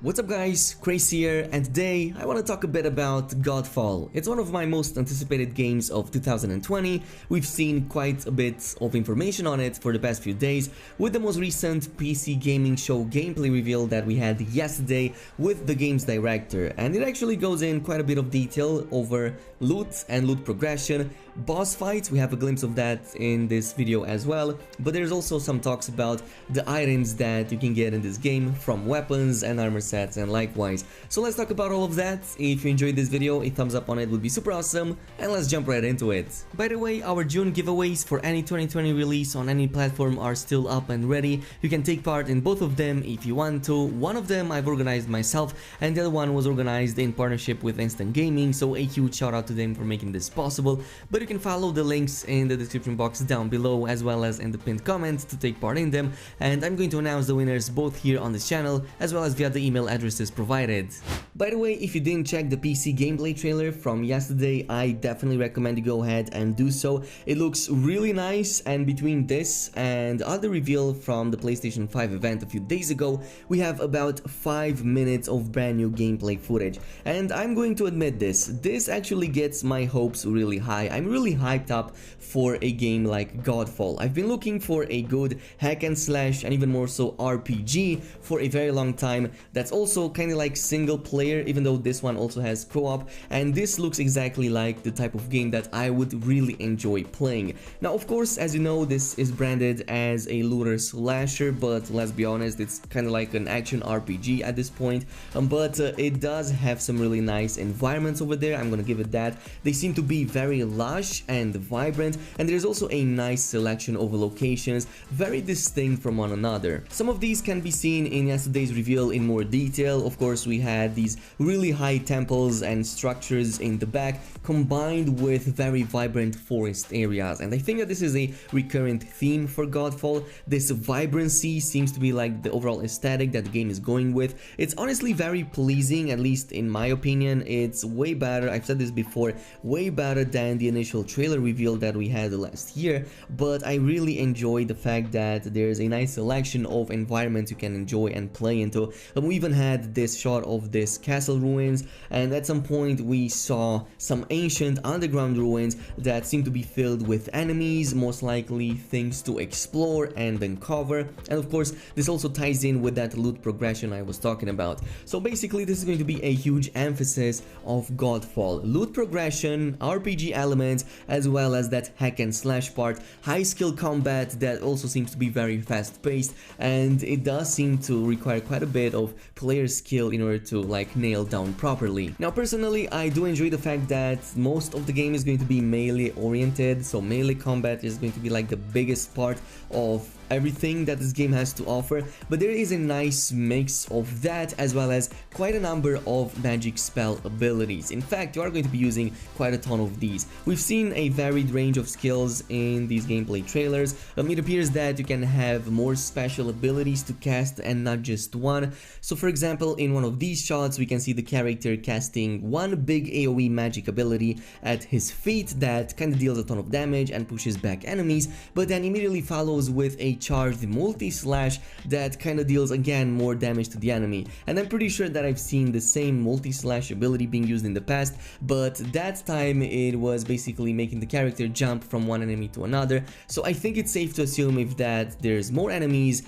What's up guys, Crazy here, and today I want to talk a bit about Godfall. It's one of my most anticipated games of 2020. We've seen quite a bit of information on it for the past few days, with the most recent PC gaming show gameplay reveal that we had yesterday with the game's director, and it actually goes in quite a bit of detail over loot and loot progression, boss fights. We have a glimpse of that in this video as well, but there's also some talks about the items that you can get in this game, from weapons and armor sets and likewise. So let's talk about all of that. If you enjoyed this video, a thumbs up on it would be super awesome, and let's jump right into it. By the way, our June giveaways for any 2020 release on any platform are still up and ready. You can take part in both of them if you want to. One of them I've organized myself, and the other one was organized in partnership with Instant Gaming, so a huge shout out to them for making this possible. But you can follow the links in the description box down below, as well as in the pinned comment, to take part in them, and I'm going to announce the winners both here on this channel as well as via the email addresses provided. By the way, if you didn't check the PC gameplay trailer from yesterday, I definitely recommend you go ahead and do so. It looks really nice, and between this and other reveal from the PlayStation 5 event a few days ago, we have about 5 minutes of brand new gameplay footage. And I'm going to admit this actually gets my hopes really high. I'm really hyped up for a game like Godfall. I've been looking for a good hack and slash, and even more so RPG, for a very long time that's also kind of like single player, even though this one also has co-op, and this looks exactly like the type of game that I would really enjoy playing. Now of course, as you know, this is branded as a looter slasher, but let's be honest, it's kind of like an action RPG at this point. But it does have some really nice environments over there, I'm gonna give it that. They seem to be very lush and vibrant, and there's also a nice selection of locations, very distinct from one another. Some of these can be seen in yesterday's reveal in more detail. Of course, we had these really high temples and structures in the back, combined with very vibrant forest areas, and I think that this is a recurrent theme for Godfall. This vibrancy seems to be like the overall aesthetic that the game is going with. It's honestly very pleasing, at least in my opinion. It's way better, I've said this before, way better than the initial trailer reveal that we had last year, but I really enjoy the fact that there's a nice selection of environments you can enjoy and play into. We even had this shot of this castle ruins, and at some point we saw some ancient underground ruins that seem to be filled with enemies, most likely things to explore and uncover, and of course this also ties in with that loot progression I was talking about. So basically this is going to be a huge emphasis of Godfall: loot progression, RPG elements, as well as that hack and slash part, high skill combat that also seems to be very fast paced, and it does seem to require quite a bit of player skill in order to like nail down properly. Now personally, I do enjoy the fact that most of the game is going to be melee oriented, so melee combat is going to be like the biggest part of everything that this game has to offer, but there is a nice mix of that, as well as quite a number of magic spell abilities. In fact, you are going to be using quite a ton of these. We've seen a varied range of skills in these gameplay trailers. It appears that you can have more special abilities to cast and not just one. So for example, in one of these shots we can see the character casting one big AoE magic ability at his feet that kind of deals a ton of damage and pushes back enemies, but then immediately follows with a charged multi-slash that kind of deals again more damage to the enemy. And I'm pretty sure that I've seen the same multi-slash ability being used in the past, but that time it was basically making the character jump from one enemy to another. So I think it's safe to assume if that there's more enemies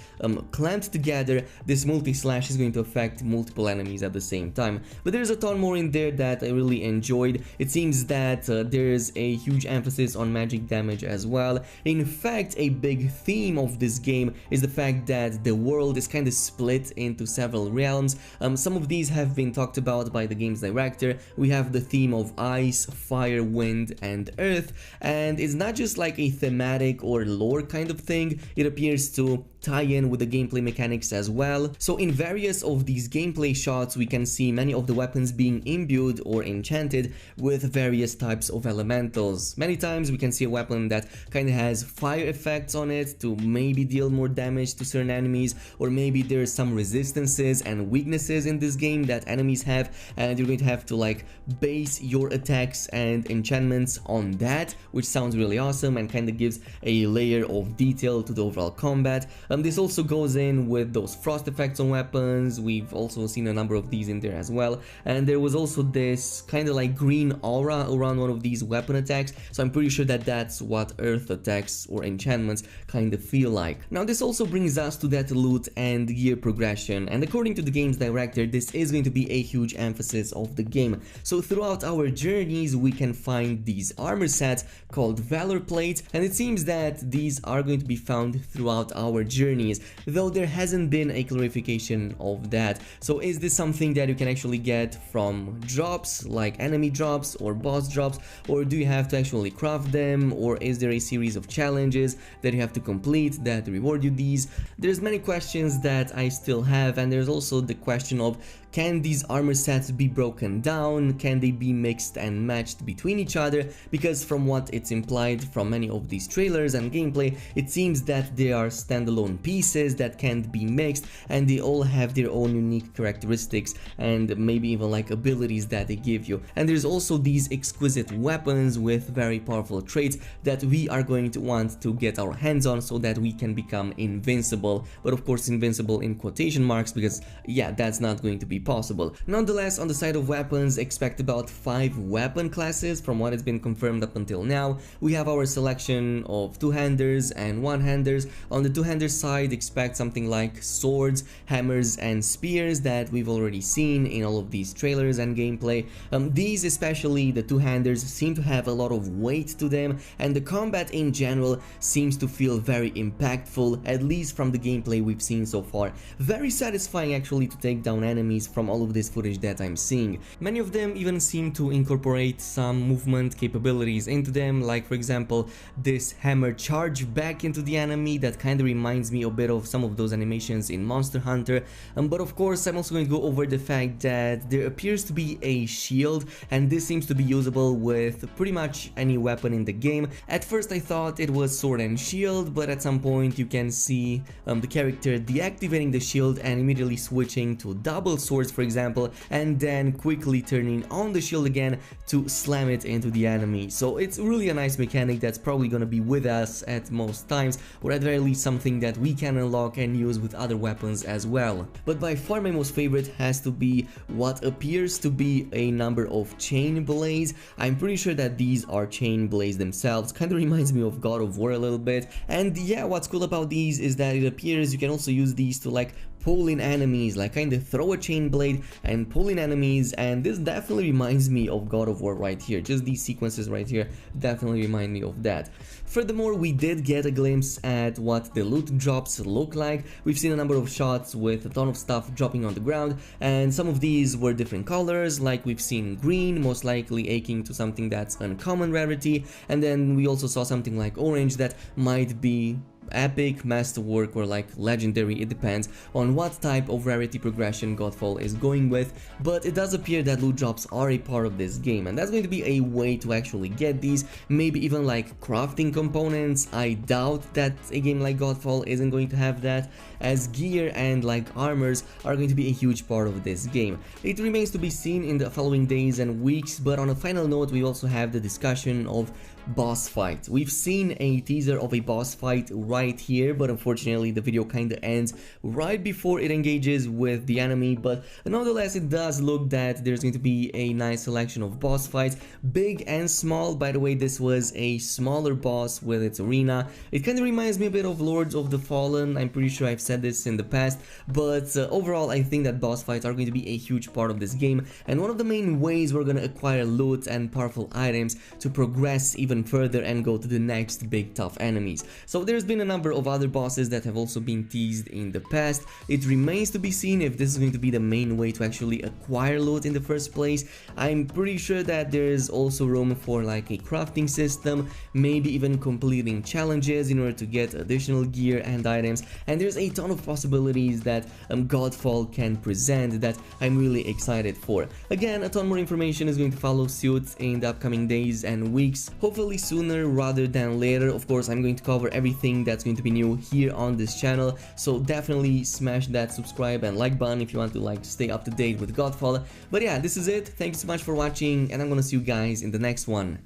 clamped together, this multi-slash is going to affect multiple enemies at the same time. But there's a ton more in there that I really enjoyed. It seems that there's a huge emphasis on magic damage as well. In fact, a big theme of this game is the fact that the world is kind of split into several realms. Some of these have been talked about by the game's director. We have the theme of ice, fire, wind, and earth, and it's not just like a thematic or lore kind of thing. It appears to tie in with the gameplay mechanics as well. So in various of these gameplay shots we can see many of the weapons being imbued or enchanted with various types of elementals. Many times we can see a weapon that kind of has fire effects on it to maybe deal more damage to certain enemies, or maybe there's some resistances and weaknesses in this game that enemies have, and you're going to have to like base your attacks and enchantments on that, which sounds really awesome and kind of gives a layer of detail to the overall combat. This also goes in with those frost effects on weapons. We've also seen a number of these in there as well, and there was also this kind of like green aura around one of these weapon attacks, so I'm pretty sure that that's what earth attacks or enchantments kind of feel like. Now this also brings us to that loot and gear progression, and according to the game's director, this is going to be a huge emphasis of the game. So throughout our journeys we can find these armor sets called Valor Plates, and it seems that these are going to be found throughout our journeys, though there hasn't been a clarification of that. So is this something that you can actually get from drops, like enemy drops or boss drops, or do you have to actually craft them, or is there a series of challenges that you have to complete that reward you these? There's many questions that I still have, and there's also the question of, can these armor sets be broken down? Can they be mixed and matched between each other? Because from what it's implied from many of these trailers and gameplay, it seems that they are standalone pieces that can't be mixed, and they all have their own unique characteristics and maybe even like abilities that they give you. And there's also these exquisite weapons with very powerful traits that we are going to want to get our hands on so that we can become invincible. But of course invincible in quotation marks, because yeah, that's not going to be possible. Nonetheless, on the side of weapons, expect about 5 weapon classes from what has been confirmed up until now. We have our selection of two-handers and one-handers. On the two-hander side, expect something like swords, hammers and spears that we've already seen in all of these trailers and gameplay. These, especially the two-handers, seem to have a lot of weight to them, and the combat in general seems to feel very impactful, at least from the gameplay we've seen so far. Very satisfying actually to take down enemies from all of this footage that I'm seeing. Many of them even seem to incorporate some movement capabilities into them, like for example this hammer charge back into the enemy that kind of reminds me a bit of some of those animations in Monster Hunter. But of course I'm also going to go over the fact that there appears to be a shield, and this seems to be usable with pretty much any weapon in the game. At first I thought it was sword and shield, but at some point you can see the character deactivating the shield and immediately switching to double swords, for example, and then quickly turning on the shield again to slam it into the enemy. So it's really a nice mechanic that's probably gonna be with us at most times, or at the very least something that we can unlock and use with other weapons as well. But by far my most favorite has to be what appears to be a number of chain blades. I'm pretty sure that these are chain blades themselves, kind of reminds me of God of War a little bit. And yeah, what's cool about these is that it appears you can also use these to like pull in enemies, like kind of throw a chain blade and pull in enemies, and this definitely reminds me of God of War right here. Just these sequences right here definitely remind me of that. Furthermore, we did get a glimpse at what the loot drops look like. We've seen a number of shots with a ton of stuff dropping on the ground, and some of these were different colors, like we've seen green, most likely akin to something that's uncommon rarity, and then we also saw something like orange that might be epic, masterwork, or like legendary. It depends on what type of rarity progression Godfall is going with, but it does appear that loot drops are a part of this game, and that's going to be a way to actually get these, maybe even like crafting components. I doubt that a game like Godfall isn't going to have that, as gear and like armors are going to be a huge part of this game. It remains to be seen in the following days and weeks, but on a final note, we also have the discussion of boss fight. We've seen a teaser of a boss fight right here, but unfortunately the video kinda ends right before it engages with the enemy, but nonetheless it does look that there's going to be a nice selection of boss fights, big and small. By the way, this was a smaller boss with its arena. It kinda reminds me a bit of Lords of the Fallen. I'm pretty sure I've said this in the past, but overall I think that boss fights are going to be a huge part of this game, and one of the main ways we're gonna acquire loot and powerful items to progress even further and go to the next big tough enemies. So there's been a number of other bosses that have also been teased in the past. It remains to be seen if this is going to be the main way to actually acquire loot in the first place. I'm pretty sure that there's also room for like a crafting system, maybe even completing challenges in order to get additional gear and items, and there's a ton of possibilities that Godfall can present that I'm really excited for. Again, a ton more information is going to follow suit in the upcoming days and weeks, hopefully sooner rather than later. Of course, I'm going to cover everything that's going to be new here on this channel, so definitely smash that subscribe and like button if you want to like stay up to date with Godfall. But yeah, this is it. Thank you so much for watching, and I'm gonna see you guys in the next one.